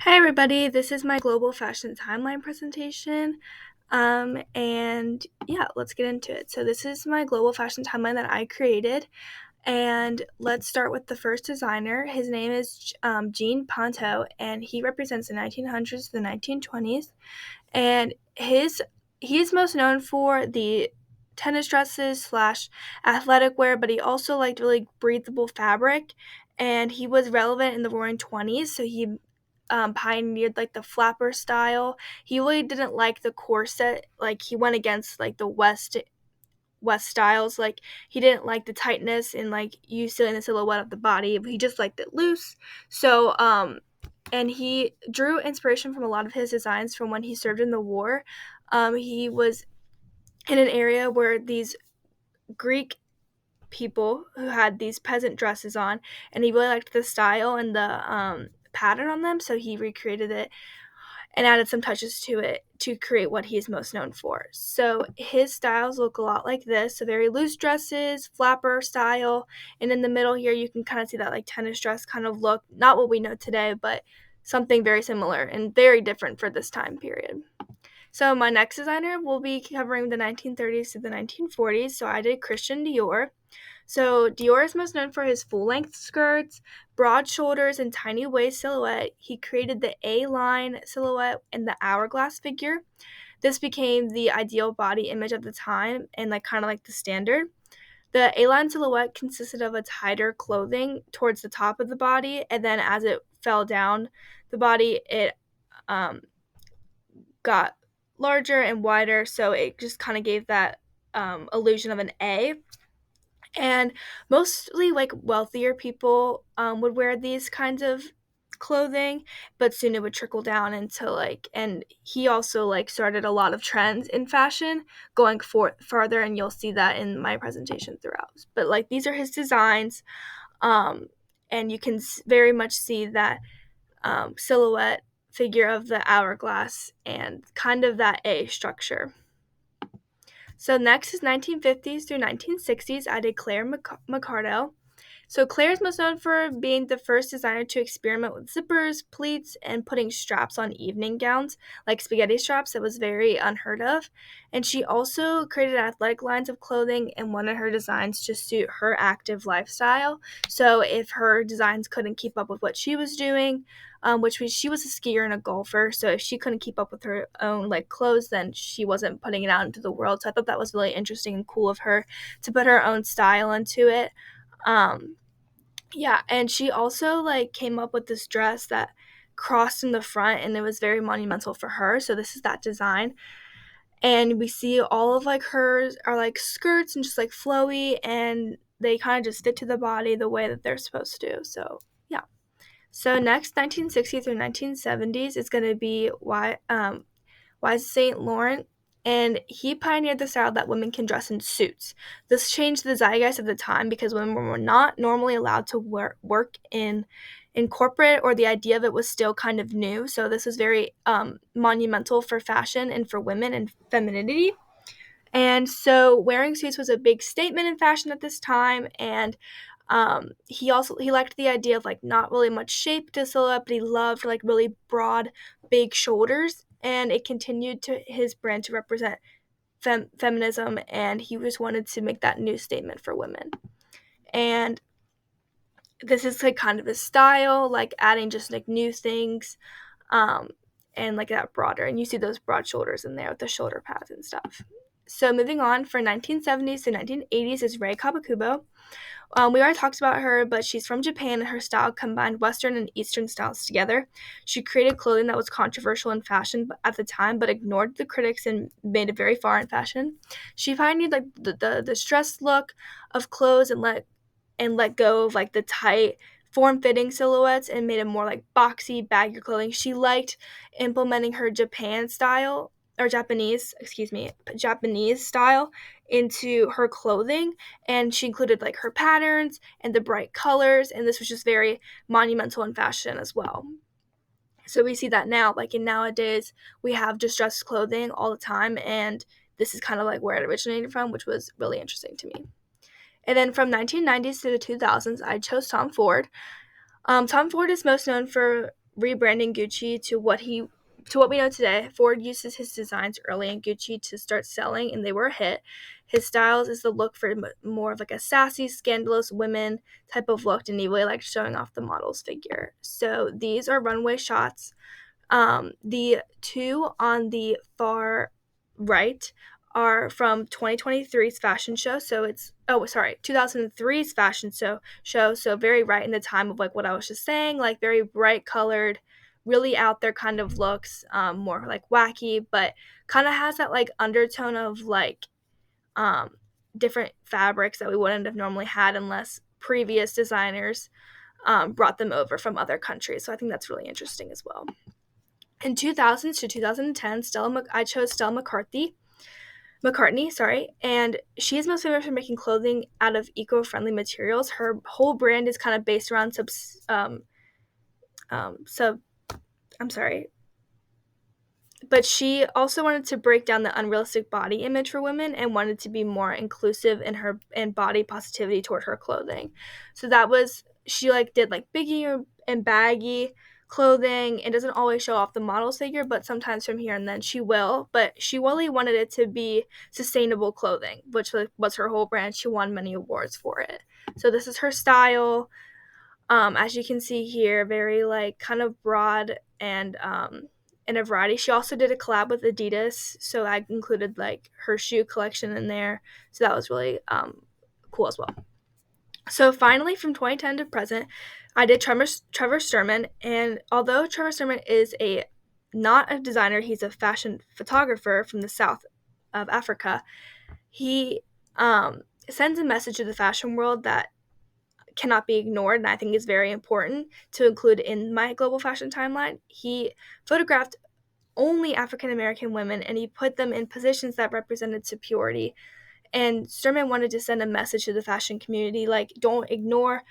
Hi everybody, this is my global fashion timeline presentation. And yeah, let's get into it. So this is my global fashion timeline that I created. And let's start with the first designer. His name is Jean Ponto, and he represents the 1900s to the 1920s. And he's most known for the tennis dresses slash athletic wear, but he also liked really breathable fabric. And he was relevant in the Roaring Twenties, so he pioneered like the flapper style. He really didn't like the corset. Like he went against like the West styles. Like he didn't like the tightness and like you seeing the silhouette of the body. He just liked it loose. So and he drew inspiration from a lot of his designs from when he served in the war. He was in an area where these Greek people who had these peasant dresses on, and he really liked the style and the pattern on them, so he recreated it and added some touches to it to create what he's most known for. So his styles look a lot like this, so very loose dresses, flapper style, and in the middle here you can kind of see that like tennis dress kind of look, not what we know today, but something very similar and very different for this time period. So my next designer will be covering the 1930s to the 1940s, so I did Christian Dior. So Dior is most known for his full-length skirts, broad shoulders, and tiny waist silhouette. He created the A-line silhouette and the hourglass figure. This became the ideal body image of the time and like kind of like the standard. The A-line silhouette consisted of a tighter clothing towards the top of the body, and then as it fell down the body, it got larger and wider, so it just kind of gave that illusion of an A. And mostly like wealthier people would wear these kinds of clothing, but soon it would trickle down into like, and he also like started a lot of trends in fashion going farther, and you'll see that in my presentation throughout. But like these are his designs, um, and you can very much see that silhouette figure of the hourglass and kind of that A structure. So next is 1950s through 1960s. I did Claire McCardell. So Claire is most known for being the first designer to experiment with zippers, pleats, and putting straps on evening gowns, like spaghetti straps. That was very unheard of. And she also created athletic lines of clothing and wanted her designs to suit her active lifestyle. So if her designs couldn't keep up with what she was doing, she was a skier and a golfer, so if she couldn't keep up with her own like clothes, then she wasn't putting it out into the world. So I thought that was really interesting and cool of her to put her own style into it. Um, yeah, and she also like came up with this dress that crossed in the front, and it was very monumental for her. So this is that design. And we see all of like hers are like skirts and just like flowy, and they kind of just fit to the body the way that they're supposed to. So yeah. So next, 1960s through 1970s is going to be Yves Saint Laurent, and he pioneered the style that women can dress in suits. This changed the zeitgeist of the time because women were not normally allowed to work in corporate, or the idea of it was still kind of new. So this was very monumental for fashion and for women and femininity. And so wearing suits was a big statement in fashion at this time, and he liked the idea of like not really much shape to silhouette, but he loved like really broad, big shoulders, and it continued to his brand to represent feminism, and he just wanted to make that new statement for women. And this is like kind of his style, like adding just like new things, um, and like that broader, and you see those broad shoulders in there with the shoulder pads and stuff. So moving on, for 1970s to 1980s is Rei Kawakubo. We already talked about her, but she's from Japan, and her style combined Western and Eastern styles together. She created clothing that was controversial in fashion at the time, but ignored the critics and made it very far in fashion. She pioneered like the stressed look of clothes, and let go of like the tight, form-fitting silhouettes, and made it more like boxy, baggy clothing. She liked implementing her Japanese style into her clothing, and she included like her patterns and the bright colors, and this was just very monumental in fashion as well. So we see that now, like in nowadays, we have distressed clothing all the time, and this is kind of like where it originated from, which was really interesting to me. And then from 1990s to the 2000s, I chose Tom Ford. Tom Ford is most known for rebranding Gucci to what we know today. Ford uses his designs early in Gucci to start selling, and they were a hit. His styles is the look for more of like a sassy, scandalous women type of look, and he really liked showing off the model's figure. So these are runway shots. The two on the far right are from 2023's fashion show. So it's 2003's fashion show. So very right in the time of like what I was just saying, like very bright colored, really out there kind of looks, more like wacky, but kind of has that like undertone of like um, different fabrics that we wouldn't have normally had unless previous designers brought them over from other countries. So I think that's really interesting as well. In 2000s to 2010, I chose Stella McCartney, sorry, and she is most famous for making clothing out of eco-friendly materials. Her whole brand is kind of based around sub I'm sorry, but she also wanted to break down the unrealistic body image for women and wanted to be more inclusive in her and body positivity toward her clothing. So that was she like did like biggie and baggy clothing. It doesn't always show off the model's figure, but sometimes from here and then she will. But she really wanted it to be sustainable clothing, which was her whole brand. She won many awards for it. So this is her style. As you can see here, very like kind of broad and in a variety. She also did a collab with Adidas, so I included like her shoe collection in there. So that was really cool as well. So finally, from 2010 to present, I did Trevor Sturman, and although Trevor Sturman is a not a designer, he's a fashion photographer from the south of Africa. He sends a message to the fashion world that cannot be ignored, and I think is very important to include in my global fashion timeline. He photographed only African American women, and he put them in positions that represented superiority. And Sturman wanted to send a message to the fashion community, like, don't ignore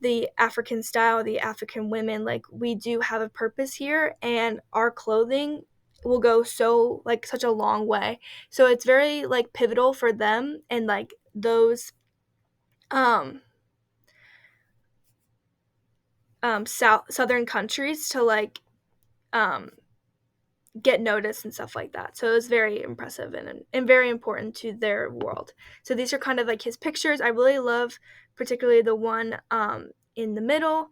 the African style, the African women. Like, we do have a purpose here, and our clothing will go such a long way. So it's very like pivotal for them and like those um southern countries to like um get noticed and stuff like that. So it was very impressive and very important to their world. So these are kind of like his pictures. I really love particularly the one in the middle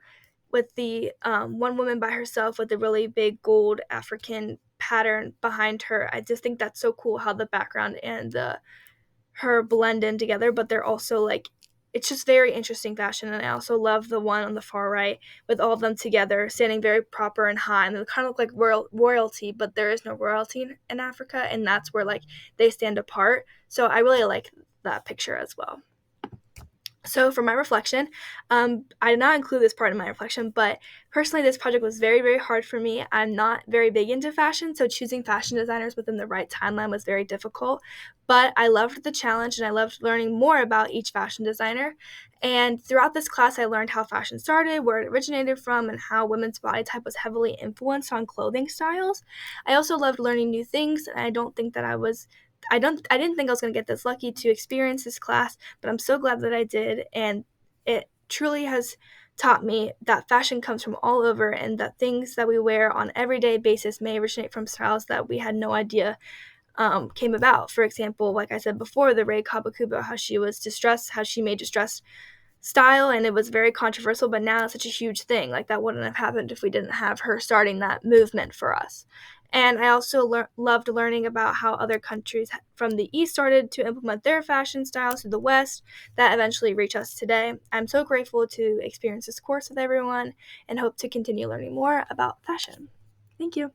with the one woman by herself with a really big gold African pattern behind her. I just think that's so cool how the background and her blend in together, but they're also like it's just very interesting fashion. And I also love the one on the far right with all of them together standing very proper and high, and they kind of look like royalty, but there is no royalty in Africa, and that's where like they stand apart. So I really like that picture as well. So for my reflection, I did not include this part in my reflection, but personally this project was very, very hard for me. I'm not very big into fashion, so choosing fashion designers within the right timeline was very difficult, but I loved the challenge and I loved learning more about each fashion designer. And throughout this class, I learned how fashion started, where it originated from, and how women's body type was heavily influenced on clothing styles. I also loved learning new things, and I didn't think I was going to get this lucky to experience this class, but I'm so glad that I did, and it truly has taught me that fashion comes from all over and that things that we wear on everyday basis may originate from styles that we had no idea came about. For example, like I said before, the Rei Kawakubo, how she was distressed, how she made distressed style, and it was very controversial, but now it's such a huge thing. Like, that wouldn't have happened if we didn't have her starting that movement for us. And I also loved learning about how other countries from the East started to implement their fashion styles to the West that eventually reach us today. I'm so grateful to experience this course with everyone and hope to continue learning more about fashion. Thank you.